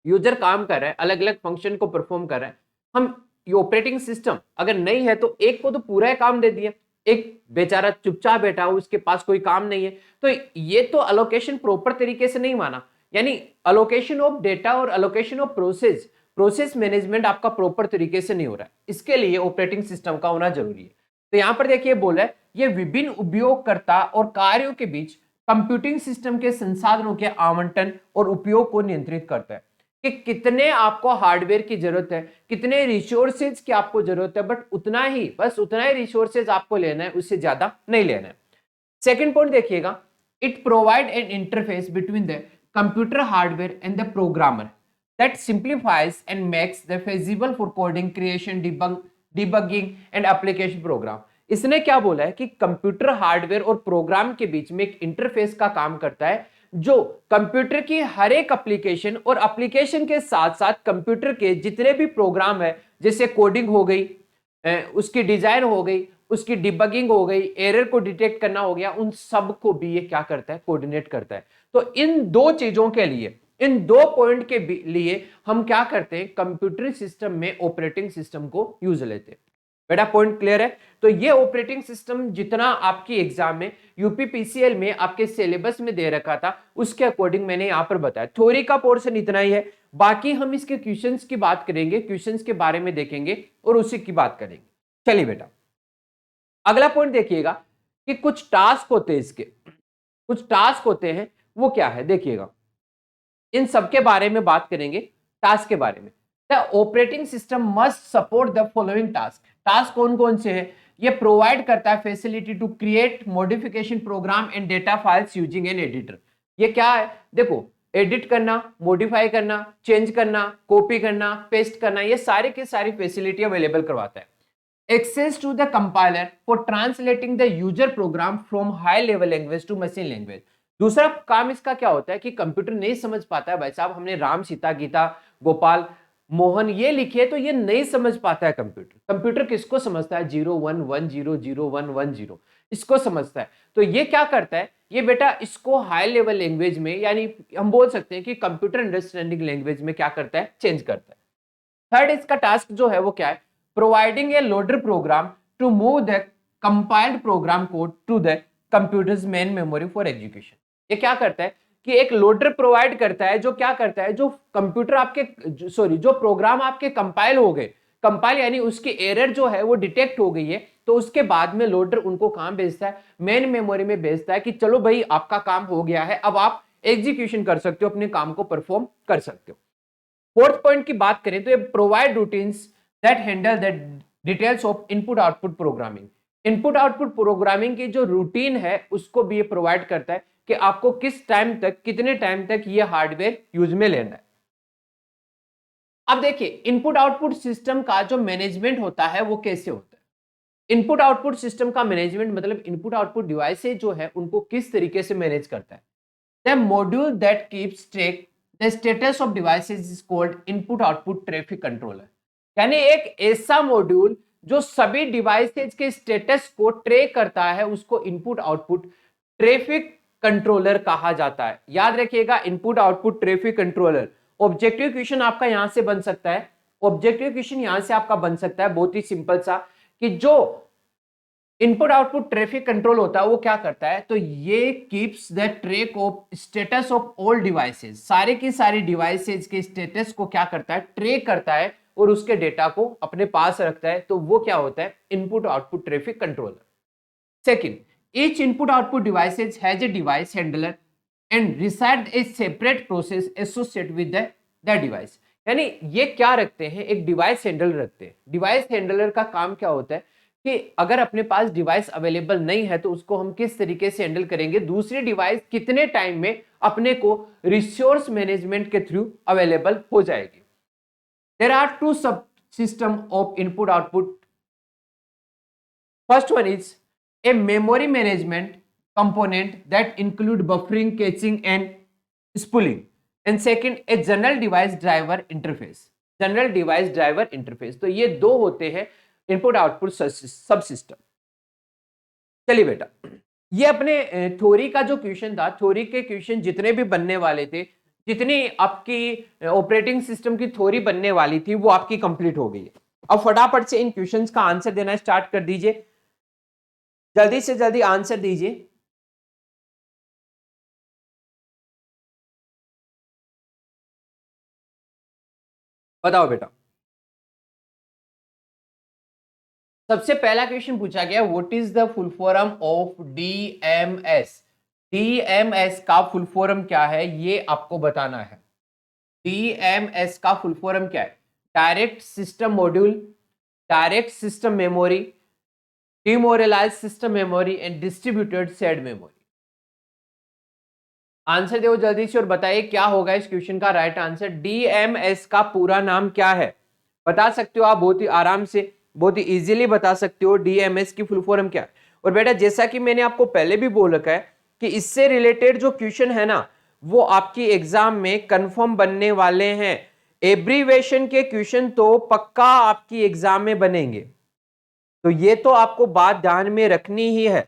यूजर काम कर रहा है, अलग अलग फंक्शन को परफॉर्म कर रहा है, हम ये ऑपरेटिंग सिस्टम अगर नहीं है तो एक को तो पूरा काम दे दिया, एक बेचारा चुपचाप बैठा हो, उसके पास कोई काम नहीं है, तो ये तो अलोकेशन प्रॉपर तरीके से नहीं माना, यानी अलोकेशन ऑफ डेटा और अलोकेशन ऑफ प्रोसेस मैनेजमेंट आपका प्रॉपर तरीके से नहीं हो रहा है, इसके लिए ऑपरेटिंग सिस्टम का होना जरूरी है। तो यहां पर देखिए बोला है ये विभिन्न उपयोगकर्ता और कार्यों के बीच कंप्यूटिंग सिस्टम के संसाधनों के आवंटन और उपयोग को नियंत्रित करता है कि कितने आपको हार्डवेयर की जरूरत है, कितने रिसोर्सेज की आपको जरूरत है, बट उतना ही, बस उतना ही रिसोर्सेज आपको लेना है, उससे ज्यादा नहीं लेना है। सेकंड पॉइंट देखिएगा, it provide an interface between the computer hardware and the programmer that simplifies and makes the feasible for coding creation, debugging and application program। इसने क्या बोला है कि कंप्यूटर हार्डवेयर और प्रोग्राम के बीच में एक इंटरफेस का काम करता है जो कंप्यूटर की हर एक एप्लीकेशन और एप्लीकेशन के साथ साथ कंप्यूटर के जितने भी प्रोग्राम है, जैसे कोडिंग हो गई, उसकी डिजाइन हो गई, उसकी डिबगिंग हो गई, एरर को डिटेक्ट करना हो गया, उन सब को भी ये क्या करता है, कोऑर्डिनेट करता है। तो इन दो चीजों के लिए, इन दो पॉइंट के लिए हम क्या करते हैं, कंप्यूटर सिस्टम में ऑपरेटिंग सिस्टम को यूज लेते हैं। बेटा पॉइंट क्लियर है? तो ये ऑपरेटिंग सिस्टम जितना आपकी एग्जाम में यूपीपीसीएल में आपके सिलेबस में दे रखा था उसके अकॉर्डिंग मैंने यहां पर बताया। थ्योरी का पोर्शन इतना ही है, बाकी हम इसके क्वेश्चंस की बात करेंगे, क्वेश्चंस के बारे में देखेंगे और उसी की बात करेंगे। चलिए बेटा अगला पॉइंट देखिएगा कि कुछ टास्क होते हैं, इसके कुछ टास्क होते हैं, वो क्या है देखिएगा, इन सब के बारे में बात करेंगे, टास्क के बारे में। The operating system must support the following task. Task कौन कौन से हैं? ये प्रोवाइड करता है facility to create modification program and data files using an editor. ये क्या है देखो, एडिट करना, मॉडिफाई करना, चेंज करना, कॉपी करना, पेस्ट करना, ये सारे की सारी फैसिलिटी अवेलेबल करवाता है। Access to the compiler for translating the user program from high level language to machine language. दूसरा काम इसका क्या होता है कि कंप्यूटर नहीं समझ पाता है, भाई साहब हमने राम सीता गीता गोपाल मोहन ये लिखे तो ये नहीं समझ पाता है कंप्यूटर। कंप्यूटर किसको समझता है? 0110 0110 इसको समझता है। तो ये क्या करता है, ये बेटा इसको हाई लेवल लैंग्वेज में, यानी हम बोल सकते हैं कि कंप्यूटर अंडरस्टैंडिंग लैंग्वेज में क्या करता है, चेंज करता है। थर्ड इसका टास्क जो है वो क्या है, providing a loader program to move the compiled program code to the computer's main memory for execution. ये क्या करता है कि एक लोडर प्रोवाइड करता है, जो क्या करता है, जो कंप्यूटर आपके सॉरी जो प्रोग्राम आपके कंपाइल हो गए, कंपाइल यानी उसकी एरर जो है वो डिटेक्ट हो गई है, तो उसके बाद में लोडर उनको काम भेजता है, मेन मेमोरी में भेजता है कि चलो भाई आपका काम हो गया है, अब आप एग्जीक्यूशन कर सकते हो, अपने काम को परफॉर्म कर सकते हो। फोर्थ पॉइंट की बात करें तो ये provide routines that handle the details of input output programming. Input output programming की जो रूटीन है उसको भी ये प्रोवाइड करता है कि आपको किस टाइम तक, कितने टाइम तक ये हार्डवेयर यूज में लेना है। अब देखिए इनपुट आउटपुट सिस्टम का जो मैनेजमेंट होता है वो कैसे होता है। इनपुट आउटपुट सिस्टम का मैनेजमेंट मतलब इनपुट आउटपुट डिवाइसेज जो है उनको किस तरीके से मैनेज करता है। The module that keeps track the status of devices is called input output traffic controller. यानी एक ऐसा मॉड्यूल जो सभी डिवाइसेज के स्टेटस को ट्रैक करता है उसको इनपुट आउटपुट ट्रैफिक कंट्रोलर कहा जाता है। याद रखिएगा input output traffic controller. Objective question आपका यहां से बन सकता है, ऑब्जेक्टिव क्वेश्चन यहां से आपका बन सकता है बहुत ही सिंपल सा, कि जो इनपुट आउटपुट ट्रैफिक कंट्रोल होता है वो क्या करता है, तो ये keeps the track of status of all devices. सारे की सारी डिवाइसेस के स्टेटस को क्या करता है, ट्रैक करता है और उसके डेटा को अपने पास रखता है, तो वो क्या होता है, input output traffic controller. Second, each input output devices has a device handler and reside a separate process associated with the device। यानी ये क्या रखते हैं, एक डिवाइस हैंडलर रखते हैं। डिवाइस हैंडलर का काम क्या होता है कि अगर अपने पास डिवाइस अवेलेबल नहीं है तो उसको हम किस तरीके से हैंडल करेंगे, दूसरी डिवाइस कितने टाइम में अपने को रिसोर्स मैनेजमेंट के थ्रू अवेलेबल हो जाएगी। देयर आर टू सब system of input output. First one is a memory management component that include buffering, caching and spooling. And second, a general device driver interface. General device driver interface. तो ये दो होते हैं input output सब system. चलिए बेटा, ये अपने थ्योरी का जो क्वेश्चन था, थ्योरी के क्वेश्चन जितने भी बनने वाले थे, जितनी आपकी ऑपरेटिंग सिस्टम की थ्योरी बनने वाली थी, वो आपकी कंप्लीट हो गई है। अब फटाफट से इन क्वेश्चंस का आंसर देना स्टार्ट कर दीजिए, जल्दी से जल्दी आंसर दीजिए। बताओ बेटा। सबसे पहला क्वेश्चन पूछा गया, what is the full form of DMs. DMs का फुल फॉर्म क्या है, ये आपको बताना है। डीएमएस का फुल फॉर्म क्या है? Direct system module, direct system memory, demoralize system memory and distributed shared memory. Answer दो जल्दी से और बताइए क्या होगा इस क्वेश्चन का राइट आंसर। डीएमएस का पूरा नाम क्या है? बता सकते हो आप बहुत ही आराम से, बहुत ही इजीली बता सकते हो डीएमएस की फुल फॉर्म क्या है। और बेटा जैसा कि मैंने आपको पहले भी बोल रखा है कि इससे रिलेटेड जो क्वेश्चन है ना, वो आपकी एग्जाम में कंफर्म बनने वाले हैं। एब्रीवेशन के क्वेश्चन तो पक्का आपकी एग्जाम में बनेंगे, तो ये तो आपको बात ध्यान में रखनी ही है।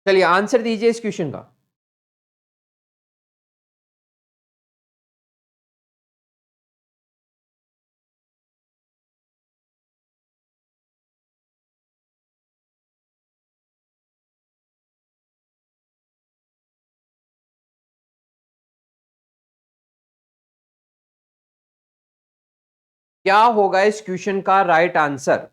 चलिए आंसर दीजिए इस क्वेश्चन का। क्या होगा इस क्वेश्चन का राइट आंसर?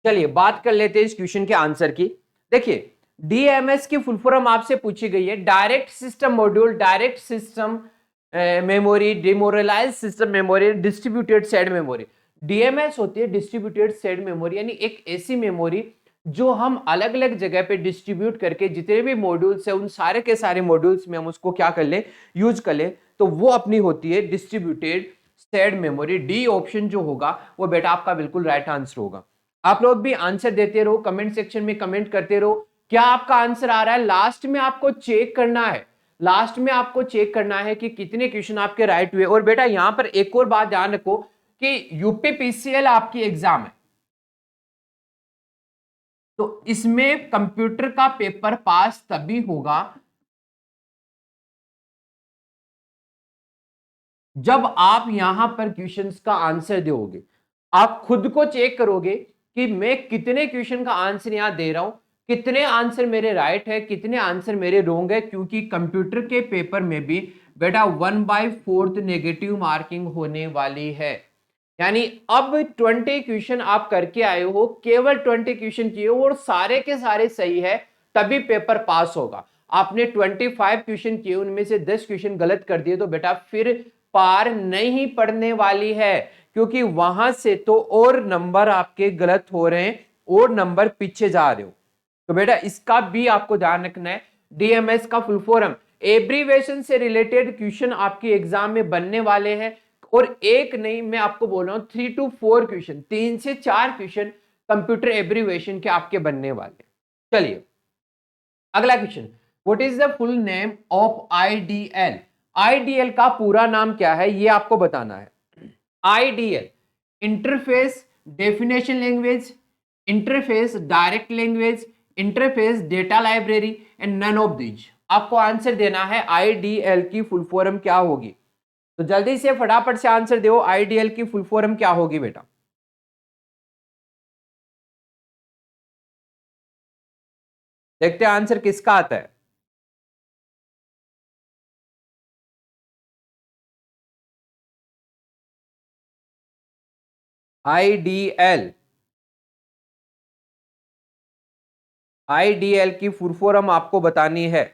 चलिए बात कर लेते हैं इस क्वेश्चन के आंसर की। देखिए, डीएमएस की फुल फॉर्म आपसे पूछी गई है, direct system module, direct system memory, demoralize system memory, distributed shared memory. DMS होती है डिस्ट्रीब्यूटेड शेयर्ड मेमोरी, यानी एक ऐसी मेमोरी जो हम अलग अलग जगह पे डिस्ट्रीब्यूट करके जितने भी मॉड्यूल्स है उन सारे के सारे मॉड्यूल्स में हम उसको क्या कर ले, यूज कर ले, तो वो अपनी होती है distributed shared memory. D option जो होगा वो बेटा आपका बिल्कुल राइट आंसर होगा। आप लोग भी आंसर देते रहो, कमेंट सेक्शन में कमेंट करते रहो क्या आपका आंसर आ रहा है। लास्ट में आपको चेक करना है, लास्ट में आपको चेक करना है कि कितने क्वेश्चन आपके राइट हुए। और बेटा यहां पर एक और बात ध्यान रखो कि यूपीपीसीएल आपकी एग्जाम है, तो इसमें कंप्यूटर का पेपर पास तभी होगा जब आप यहां पर क्वेश्चंस का आंसर दोगे। आप खुद को चेक करोगे कि मैं कितने क्वेश्चन का आंसर यहां दे रहा हूं, कितने आंसर मेरे राइट है, कितने आंसर मेरे रॉन्ग है, क्योंकि कंप्यूटर के पेपर में भी बेटा 1/4 नेगेटिव मार्किंग होने वाली है। यानी अब 20 क्वेश्चन आप करके आए हो, केवल 20 क्वेश्चन किए हो और सारे के सारे सही है, तभी पेपर पास होगा। आपने 25 क्वेश्चन किए, उनमें से 10 क्वेश्चन गलत कर दिए, तो बेटा फिर पार नहीं पड़ने वाली है, क्योंकि वहां से तो और नंबर आपके गलत हो रहे हैं और नंबर पीछे जा रहे हो। तो बेटा इसका भी आपको ध्यान रखना है। डीएमएस का फुल फॉर्म, एब्रीवेशन से रिलेटेड क्वेश्चन आपके एग्जाम में बनने वाले हैं। और एक नहीं, मैं आपको बोल रहा हूं 3 to 4 क्वेश्चन, 3 से 4 क्वेश्चन कंप्यूटर एब्रीवेशन के आपके बनने वाले। चलिए अगला question, what is the full name of IDL. IDL का पूरा नाम क्या है ये आपको बताना है। IDL, interface definition language, interface direct language, interface data library and none of these. आपको आंसर देना है आईडीएल की फुल फॉर्म क्या होगी। तो जल्दी से फटाफट से आंसर दो, आईडीएल की फुल फॉर्म क्या होगी बेटा। देखते हैं आंसर किसका आता है। आईडीएल, आईडीएल की फुल फॉर्म आपको बतानी है।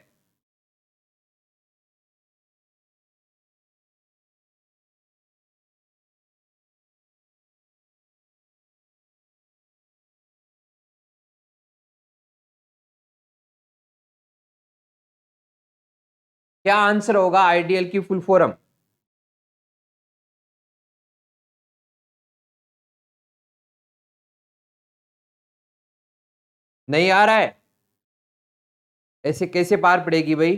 क्या आंसर होगा आईडीएल की फुल फॉर्म? नहीं आ रहा है? ऐसे कैसे पार पड़ेगी भाई?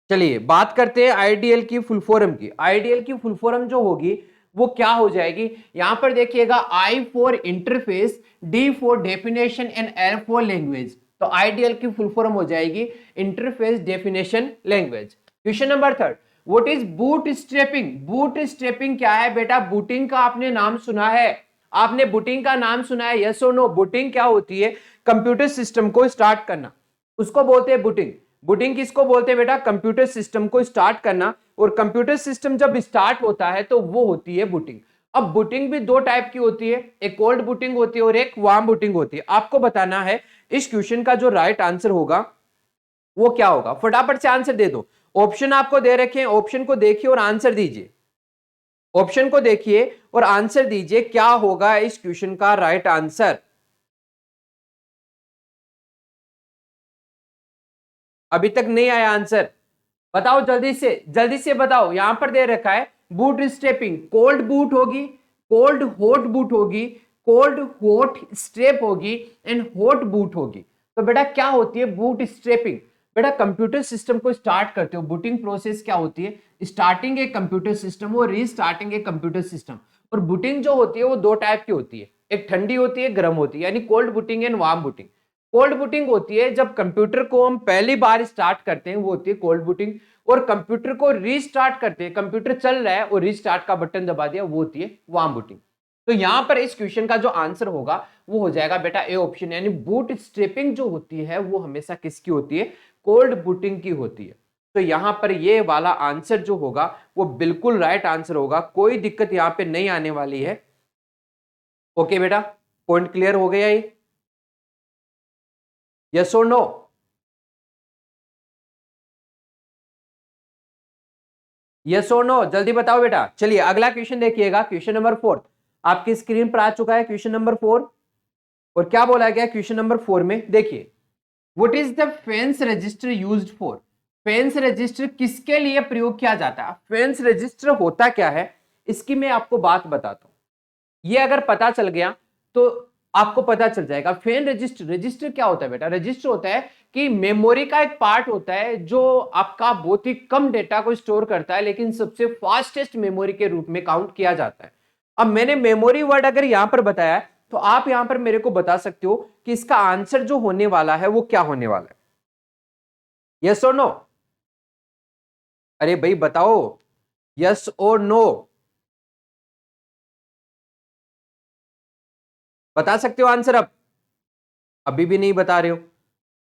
चलिए बात करते हैं आईडीएल की फुल फॉर्म की। आईडीएल की फुल फॉर्म जो होगी वो क्या हो जाएगी? यहां पर देखिएगा, I for interface, D for definition and L for language. तो आईडीएल की फुल फॉर्म हो जाएगी interface definition language. Question number third, what is bootstrapping? Bootstrapping क्या है बेटा? बूटिंग का आपने नाम सुना है? आपने बूटिंग का नाम सुना है? यस और नो? बूटिंग क्या होती है? कंप्यूटर सिस्टम को स्टार्ट करना, उसको बोलते हैं बूटिंग। बूटिंग किसको बोलते हैं बेटा? कंप्यूटर सिस्टम को स्टार्ट करना। और कंप्यूटर सिस्टम जब स्टार्ट होता है तो वो होती है बूटिंग। अब बूटिंग भी दो टाइप की होती है, एक कोल्ड बूटिंग होती है और एक वार्म बूटिंग होती है। आपको बताना है इस क्वेश्चन का जो राइट आंसर होगा वो क्या होगा। फटाफट से आंसर दे दो। ऑप्शन आपको दे रखे हैं, ऑप्शन को देखिए और आंसर दीजिए। ऑप्शन को देखिए और आंसर दीजिए, क्या होगा इस क्वेश्चन का राइट आंसर। अभी तक नहीं आया आंसर? बताओ जल्दी से बताओ। यहां पर दे रखा है बूट स्टेपिंग, कोल्ड बूट होगी, कोल्ड हॉट बूट होगी, कोल्ड हॉट स्ट्रेप होगी एंड हॉट बूट होगी। तो बेटा क्या होती है बूट स्ट्रेपिंग? बेटा कंप्यूटर सिस्टम को स्टार्ट करते हो, बूटिंग प्रोसेस क्या होती है? स्टार्टिंग ए कंप्यूटर सिस्टम और रीस्टार्टिंग ए कंप्यूटर सिस्टम। और बूटिंग जो होती है वो दो टाइप की होती है, एक ठंडी होती है, गर्म होती है, यानी cold booting and warm booting. Cold booting होती है जब कंप्यूटर को हम पहली बार स्टार्ट करते हैं, वो होती है कोल्ड बूटिंग। और कंप्यूटर को रीस्टार्ट करते हैं, कंप्यूटर चल रहा है और रीस्टार्ट का बटन दबा दिया, वो होती है वार्म बूटिंग। तो यहां पर इस क्वेश्चन का जो आंसर होगा वो हो जाएगा बेटा ए ऑप्शन, यानी बूट स्ट्रैपिंग जो होती है वो हमेशा किसकी होती है? कोल्ड बूटिंग की होती है। तो यहां पर ये वाला आंसर जो होगा वो बिल्कुल राइट आंसर होगा, कोई दिक्कत यहां पे नहीं आने वाली है। ओके बेटा, पॉइंट क्लियर हो गया ये? यस और नो? यस और नो? जल्दी बताओ बेटा। चलिए अगला क्वेश्चन देखिएगा, क्वेश्चन नंबर 4 आपकी स्क्रीन पर आ चुका है। क्वेश्चन नंबर 4, और क्या बोला गया क्वेश्चन नंबर 4 में? देखिए, what is the fence register used for? Fence register किसके लिए प्रयोग किया जाता है? फेंस रजिस्टर होता क्या है इसकी मैं आपको बात बताता हूं। ये अगर पता चल गया तो आपको पता चल जाएगा। फेन रजिस्टर, रजिस्टर क्या होता है बेटा? रजिस्टर होता है कि मेमोरी का एक पार्ट होता है जो आपका बहुत ही कम डेटा को स्टोर करता है, लेकिन सबसे फास्टेस्ट मेमोरी के रूप में काउंट किया जाता है। अब मैंने मेमोरी वर्ड अगर यहां पर बताया है तो आप यहां पर मेरे को बता सकते हो कि इसका आंसर जो होने वाला है वो क्या होने वाला है। यस और नो? अरे भाई बताओ, यस और नो? बता सकते हो आंसर? अब अभी भी नहीं बता रहे हो।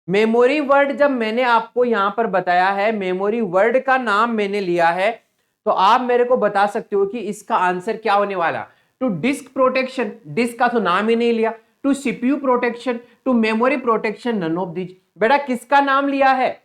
मेमोरी वर्ड जब मैंने आपको यहां पर बताया है, मेमोरी वर्ड का नाम मैंने लिया है, तो आप मेरे को बता सकते हो कि इसका आंसर क्या होने वाला। टू डिस्क प्रोटेक्शन, डिस्क का तो नाम ही नहीं लिया। To CPU protection, to memory protection, none of these. बेटा किसका नाम लिया है?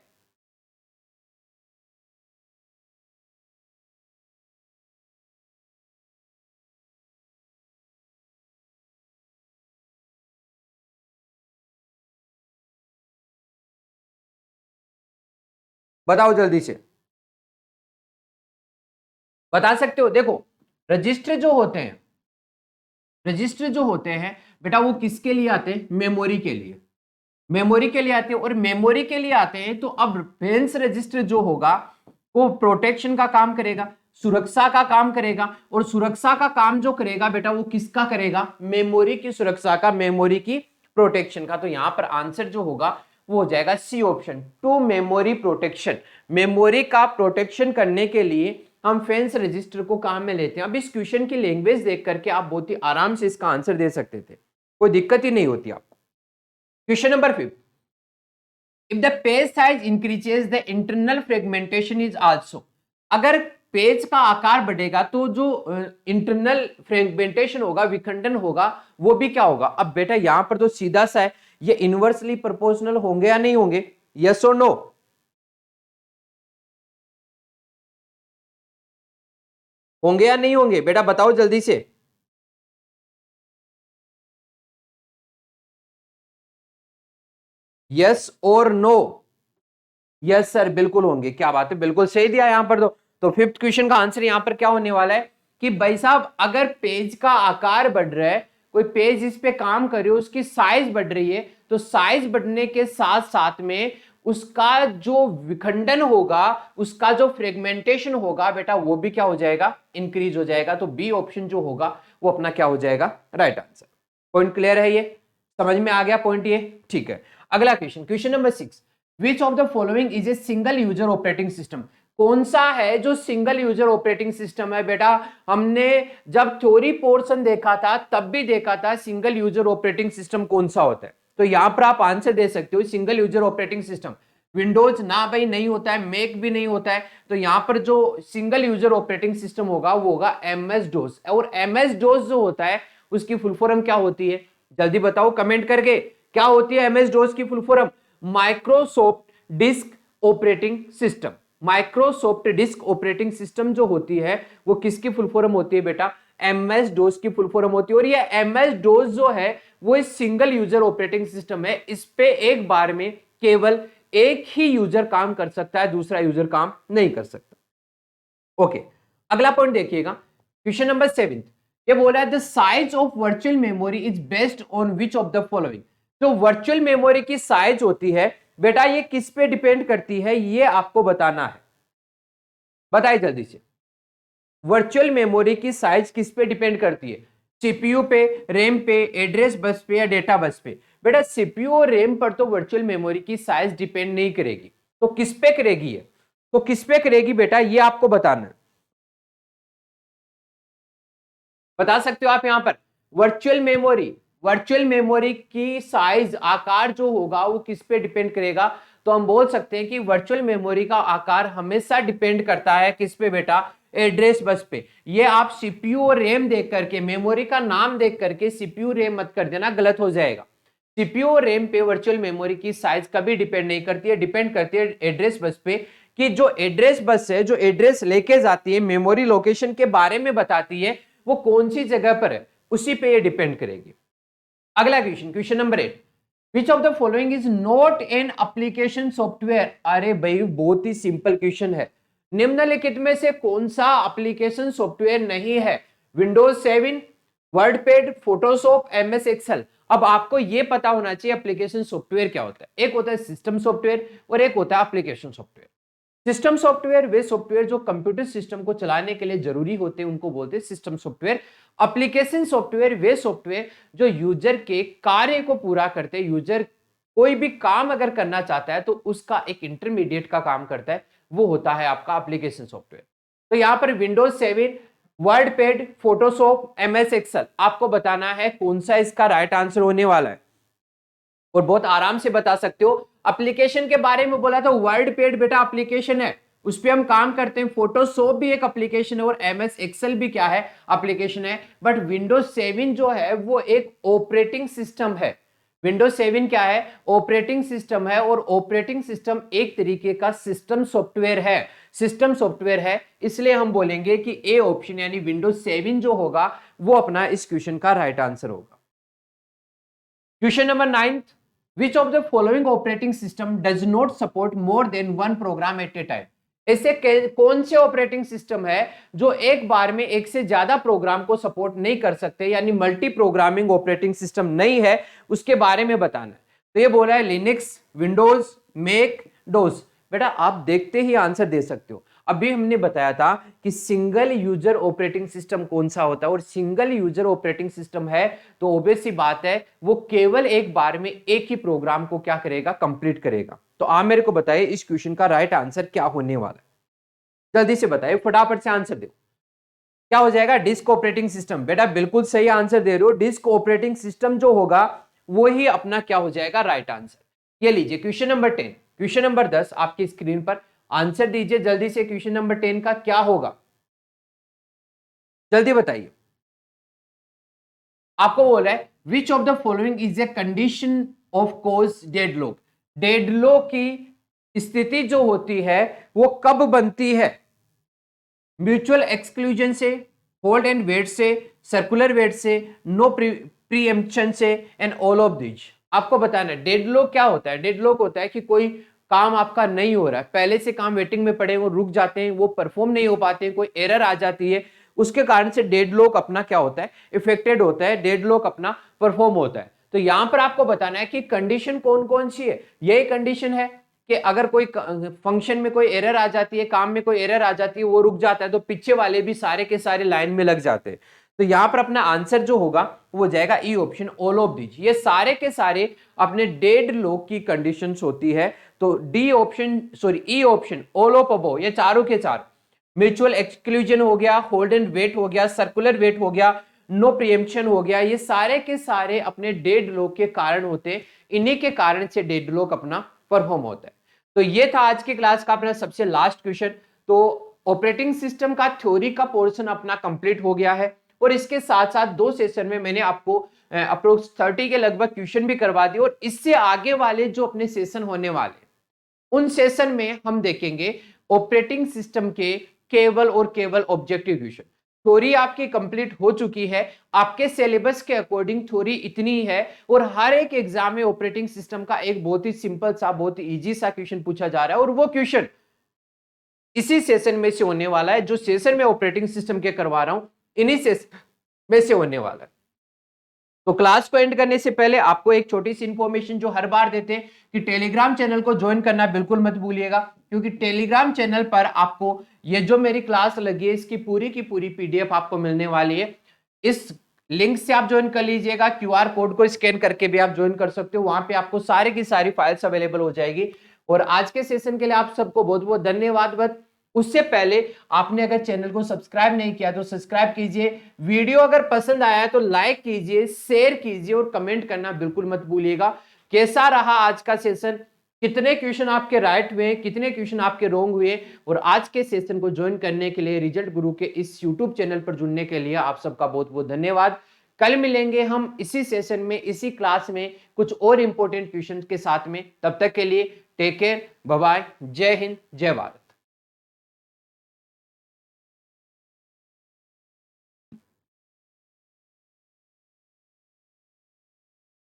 बताओ जल्दी से, बता सकते हो? देखो, रजिस्टर जो होते हैं, रजिस्टर जो होते हैं बेटा वो किसके लिए आते हैं? मेमोरी के लिए। मेमोरी के लिए आते हैं, और मेमोरी के लिए आते हैं तो अब फेंस रजिस्टर जो होगा वो प्रोटेक्शन का काम करेगा, सुरक्षा का काम करेगा। और सुरक्षा का काम जो करेगा बेटा वो किसका करेगा? मेमोरी की सुरक्षा का, मेमोरी की प्रोटेक्शन का। तो यहां पर आंसर जो होगा वो हो जाएगा C option, to memory protection. Memory का प्रोटेक्शन करने के लिए हम फेंस रजिस्टर को काम में लेते हैं। अब इस क्वेश्चन की लैंग्वेज देख करके आप बहुत ही आराम से इसका आंसर दे सकते थे, कोई दिक्कत ही नहीं होती आपको। Question number 5, if the page size increases the internal fragmentation is also। अगर पेज का आकार बढ़ेगा तो जो इंटरनल फ्रेगमेंटेशन होगा, विखंडन होगा, वो भी क्या होगा? अब बेटा यहां पर तो सीधा सा है, ये इनवर्सली प्रोपोर्शनल होंगे या नहीं होंगे? यस और नो? होंगे या नहीं होंगे बेटा? बताओ जल्दी से। यस और नो? यस सर बिल्कुल होंगे। क्या बात है, बिल्कुल सही दिया यहां पर। तो फिफ्थ क्वेश्चन का आंसर यहां पर क्या होने वाला है? कि भाई साहब अगर पेज का आकार बढ़ रहा है, कोई पेज इस पे काम कर रहे हो, उसकी साइज बढ़ रही है, तो साइज बढ़ने के साथ साथ में उसका जो विखंडन होगा, उसका जो फ्रेगमेंटेशन होगा बेटा, वो भी क्या हो जाएगा, इंक्रीज हो जाएगा। तो बी ऑप्शन जो होगा वो अपना क्या हो जाएगा, राइट आंसर। पॉइंट क्लियर है, ये समझ में आ गया पॉइंट ये, ठीक है। अगला question, question number 6, which of the following is a single user operating system. कौन सा है जो सिंगल यूजर ऑपरेटिंग सिस्टम है बेटा। हमने जब थ्योरी पोर्शन देखा था तब भी देखा था सिंगल यूजर ऑपरेटिंग सिस्टम कौन सा होता है। तो यहां पर आप आंसर दे सकते हो, single user operating system Windows ना भाई नहीं होता है, मैक भी नहीं होता है, तो यहां पर जो सिंगल यूजर ऑपरेटिंग सिस्टम होगा वो होगा एमएस डोस। और एमएस डोस जो होता है उसकी फुल फॉर्म क्या होती है, जल्दी बताओ कमेंट करके, क्या होती है एमएस डोस की full form, Microsoft disk operating system. Microsoft disk operating system जो होती है वो किसकी फुल फॉर्म होती है बेटा, एमएस डोस की फुल फॉर्म होती है। और ये एमएस डोस जो है वो एक सिंगल यूजर ऑपरेटिंग सिस्टम है, इस पे एक बार में केवल एक ही यूजर काम कर सकता है, दूसरा यूजर काम नहीं कर सकता। ओके, अगला पॉइंट देखिएगा, क्वेश्चन नंबर 7, ये बोला है the size of virtual memory is based on which of the following. जो वर्चुअल मेमोरी की साइज होती है बेटा ये किस पे डिपेंड करती है, ये आपको बताना है, बताइए जल्दी से। वर्चुअल मेमोरी की साइज किस पे डिपेंड करती है, सीपीयू पे, रैम पे, एड्रेस बस पे या डेटा बस पे। बेटा सीपीयू और रैम पर तो वर्चुअल मेमोरी की साइज डिपेंड नहीं करेगी, तो किस पे करेगी है, तो किस पे करेगी बेटा ये आपको बताना है। बता सकते हो आप यहां पर, वर्चुअल मेमोरी की साइज आकार जो होगा वो किस पे डिपेंड करेगा। तो हम बोल सकते हैं कि वर्चुअल मेमोरी का आकार हमेशा डिपेंड करता है किस पे बेटा, एड्रेस बस पे। ये आप सीपीयू और रैम देख करके, मेमोरी का नाम देख करके सीपीयू रैम मत कर देना, गलत हो जाएगा। सीपीयू और रैम पे वर्चुअल मेमोरी की साइज कभी डिपेंड नहीं करती है, डिपेंड करती है एड्रेस बस पे, कि जो एड्रेस बस है, जो एड्रेस लेके जाती है, मेमोरी लोकेशन के बारे में बताती है, वो कौन सी जगह पर है, उसी पे ये डिपेंड करेगी। अगला question, question number 8, which of the following is not an application software. अरे भाई बहुत ही सिंपल क्वेश्चन है, निम्नलिखित में से कौन सा एप्लीकेशन सॉफ्टवेयर नहीं है, Windows 7, WordPad, Photoshop, MS Excel. अब आपको यह पता होना चाहिए एप्लीकेशन सॉफ्टवेयर क्या होता है, एक होता है सिस्टम सॉफ्टवेयर और एक होता है एप्लीकेशन सॉफ्टवेयर। सिस्टम सॉफ्टवेयर वे सॉफ्टवेयर जो कंप्यूटर सिस्टम को चलाने के लिए जरूरी होते हैं उनको बोलते हैं सिस्टम सॉफ्टवेयर। एप्लीकेशन सॉफ्टवेयर वे सॉफ्टवेयर जो यूजर के कार्य को पूरा करते हैं, यूजर कोई भी काम अगर करना चाहता है तो उसका एक इंटरमीडिएट का काम करता है, वो होता है आपका एप्लीकेशन सॉफ्टवेयर। तो यहां पर Windows 7, WordPad, Photoshop, MS Excel, आपको बताना है कौन सा इसका राइट आंसर होने वाला है, और बहुत आराम से बता सकते हो। एप्लीकेशन के बारे में बोला था, वर्डपैड बेटा एप्लीकेशन है, उस पे हम काम करते हैं, फोटोशॉप भी एक एप्लीकेशन है और एमएस एक्सेल भी क्या है, एप्लीकेशन है। बट विंडोज 7 जो है वो एक ऑपरेटिंग सिस्टम है। विंडोज 7 क्या है, ऑपरेटिंग सिस्टम है, और ऑपरेटिंग सिस्टम एक तरीके का सिस्टम सॉफ्टवेयर है, सिस्टम सॉफ्टवेयर है, इसलिए हम बोलेंगे कि ए ऑप्शन यानी विंडोज 7 जो होगा वो अपना इस क्वेश्चन का राइट आंसर होगा। Question number 9, Which of the following operating system does not support more than one program at a time? ऐसे कौन से ऑपरेटिंग सिस्टम है जो एक बार में एक से ज्यादा प्रोग्राम को सपोर्ट नहीं कर सकते, यानी मल्टी प्रोग्रामिंग ऑपरेटिंग सिस्टम नहीं है, उसके बारे में बताना है। तो ये बोला है लिनक्स, विंडोज, मैक, डोस। बेटा आप देखते ही आंसर दे सकते हो। अभी हमने बताया था कि सिंगल यूजर ऑपरेटिंग सिस्टम कौन सा होता है, और सिंगल यूजर ऑपरेटिंग सिस्टम है तो ऑब्वियस सी बात है वो केवल एक बार में एक ही प्रोग्राम को क्या करेगा, कंप्लीट करेगा। तो आप मेरे को बताइए इस क्वेश्चन का राइट आंसर क्या होने वाला है, जल्दी से बताइए, फटाफट से आंसर दो। क्या हो जाएगा, डिस्क ऑपरेटिंग सिस्टम। बेटा बिल्कुल सही आंसर दे रहे हो, डिस्क ऑपरेटिंग सिस्टम जो होगा वो ही अपना क्या हो जाएगा, राइट आंसर। ये लीजिए क्वेश्चन नंबर 10, क्वेश्चन नंबर 10 आपकी स्क्रीन पर, आंसर दीजिए जल्दी से, क्वेश्चन नंबर 10 का क्या होगा, जल्दी बताइए। आपको बोला है which of the following is a condition of cause deadlock. Deadlock की स्थिति जो होती है वो कब बनती है, म्यूचुअल एक्सक्लूजन से, होल्ड एंड वेट से, सर्कुलर वेट से, नो प्रीएम्प्शन से, एंड ऑल ऑफ दीज। आपको बताना है डेडलॉक क्या होता है। डेडलॉक होता है कि कोई काम आपका नहीं हो रहा है, पहले से काम वेटिंग में पड़े, वो रुक जाते हैं, वो परफॉर्म नहीं हो पाते हैं, कोई एरर आ जाती है, उसके कारण से डेडलॉक अपना क्या होता है, इफेक्टेड होता है, डेडलॉक अपना परफॉर्म होता है। तो यहां पर आपको बताना है कि कंडीशन कौन कौन सी है। यही कंडीशन है कि अगर कोई फंक्शन में कोई एरर आ जाती है, काम में कोई एरर आ जाती है, वो रुक जाता है, तो पीछे वाले भी सारे के सारे लाइन में लग जाते हैं। तो यहां पर अपना आंसर जो होगा वो जाएगा E option, all of these. ये सारे के सारे अपने डेडलॉक की कंडीशंस होती है। तो D option, sorry E option, all of above, ये चारों के चार, म्यूचुअल एक्सक्लूजन हो गया, होल्ड एंड वेट हो गया, सर्कुलर वेट हो गया, नो प्रिएम्पशन हो गया, ये सारे के सारे अपने डेडलॉक के कारण होते हैं। इन्हीं के कारण से डेडलॉक अपना परफॉर्म होता है। तो ये था आज की क्लास का अपना सबसे लास्ट क्वेश्चन। तो ऑपरेटिंग सिस्टम का थ्योरी का पोर्शन अपना कंप्लीट हो गया है, और इसके साथ साथ 2 सेशन में मैंने आपको अप्रोक्स 30 के लगभग क्वेश्चन भी करवा दिए। और इससे आगे वाले जो अपने सेशन होने वाले, उन सेशन में हम देखेंगे ऑपरेटिंग सिस्टम के केवल और केवल ऑब्जेक्टिव क्वेश्चन। थ्योरी आपकी कंप्लीट हो चुकी है, आपके सिलेबस के अकॉर्डिंग थ्योरी इतनी है, और हर एक एग्जाम में ऑपरेटिंग सिस्टम का एक बहुत ही सिंपल सा, बहुत ही इजी सा क्वेश्चन पूछा जा रहा है, और वो क्वेश्चन इसी सेशन में से होने वाला है। जो सेशन में ऑपरेटिंग सिस्टम के करवा रहा हूं, इन्हीं सेशन में से होने वाला है। तो क्लास को एंड करने से पहले आपको एक छोटी सी इंफॉर्मेशन जो हर बार देते हैं कि टेलीग्राम चैनल को ज्वाइन करना बिल्कुल मत भूलिएगा, क्योंकि टेलीग्राम चैनल पर आपको ये जो मेरी क्लास लगी है, इसकी पूरी की पूरी पीडीएफ आपको मिलने वाली है। इस लिंक से आप ज्वाइन कर लीजिएगा, क्यूआर कोड को स्कैन करके भी आप ज्वाइन कर सकते हो, वहां पे आपको सारी की सारी फाइल्स अवेलेबल हो जाएगी। और आज के सेशन के लिए आप सबको बहुत बहुत धन्यवाद। बट उससे पहले आपने अगर चैनल को सब्सक्राइब नहीं किया तो सब्सक्राइब कीजिए, वीडियो अगर पसंद आया है तो लाइक कीजिए, शेयर कीजिए, और कमेंट करना बिल्कुल मत भूलिएगा। कैसा रहा आज का सेशन, कितने क्वेश्चन आपके राइट हुए, कितने क्वेश्चन आपके रॉन्ग हुए। और आज के सेशन को ज्वाइन करने के लिए, रिजल्ट गुरु के इस यूट्यूब चैनल पर जुड़ने के लिए आप सबका बहुत बहुत धन्यवाद। कल मिलेंगे हम इसी सेशन में, इसी क्लास में, कुछ और इंपॉर्टेंट क्वेश्चन के साथ में। तब तक के लिए टेक केयर, बाय बाय, जय हिंद, जय भारत।